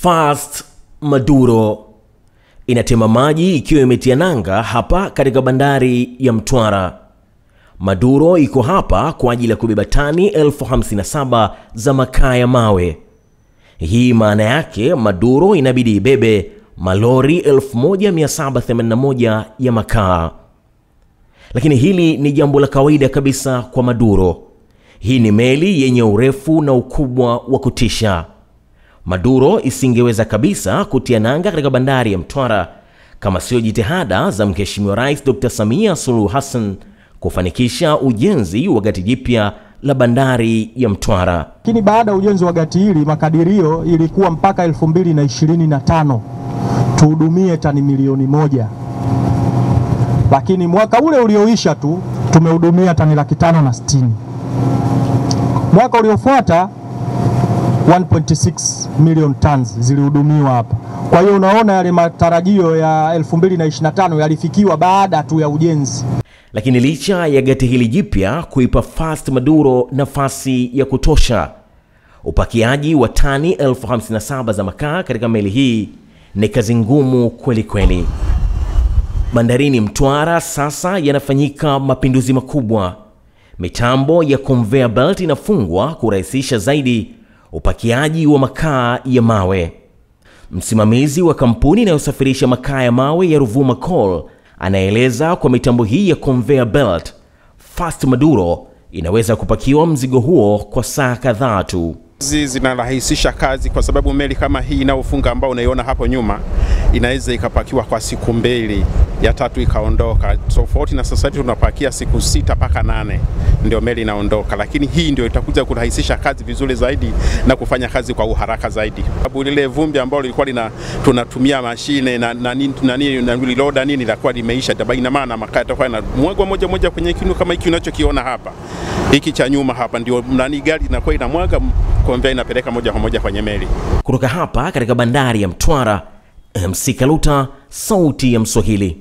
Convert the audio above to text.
Fast Maduro inatema maji ikiwa imetia nanga hapa katika bandari ya Mtwara. Maduro iko hapa kwa ajili ya kubeba tani 57,000 za makaa ya mawe. Hii maana yake Maduro inabidi ibebe malori 1781 ya makaa. Lakini hili ni jambo la kawaida kabisa kwa Maduro. Hii ni meli yenye urefu na ukubwa wa kutisha. Maduro isingeweza kabisa kutia nanga katika bandari ya Mtwara kama sio jitihada za Mheshimiwa Rais Dr. Samia Suluhu Hassan kufanikisha ujenzi wa gati jipya la bandari ya Mtwara. Lakini baada ya ujenzi wa gati hili, makadirio ilikuwa mpaka 2025 tuhudumie tani milioni 1. Lakini mwaka ule ulioisha tu tumehudumia tani 560,000. Mwaka uliofuata 1.6 million tons zilihudumiwa hapa. Kwa hiyo unaona yale matarajio ya 2025 yalifikiwa baada tu ya ujenzi. Lakini licha ya gati hili jipya kuipa Fast Maduro nafasi ya kutosha, upakiaji wa tani 57,000 za makaa katika meli hii ni kazi ngumu kweli kweli. Bandarini Mtwara sasa yanafanyika mapinduzi makubwa. Mitambo ya conveyor belt inafungwa kurahisisha zaidi upakiaji wa makaa ya mawe. Msimamizi wa kampuni inayosafirisha makaa ya mawe ya Ruvuma Coal anaeleza kwa mitambo hii ya conveyor belt, Fast Maduro inaweza kupakiwa mzigo huo kwa saa kadhaa tu. Hizi zinarahisisha kazi kwa sababu meli kama hii inayofunga ambao unaiona hapo nyuma inaweza ikapakiwa kwa siku 2, ya 3 ikaondoka. Tofauti na sasa tunapakia siku 6 mpaka 8 ndio meli inaondoka, lakini hii ndio itakuja kurahisisha kazi vizuri zaidi na kufanya kazi kwa uharaka zaidi. Sababu lile vumbi ambalo lilikuwa tunatumia mashine na reloader nini litakuwa limeisha, ina maana makaa yatakuwa na mwaga moja kwenye kinu kama hiki unachokiona hapa. Hiki cha nyuma hapa ndio gari inakuwa inamwaga, conveyor inapeleka moja kwa moja kwenye meli. Kutoka hapa katika bandari ya Mtwara, MC Kaluta, Sauti ya Mswahili.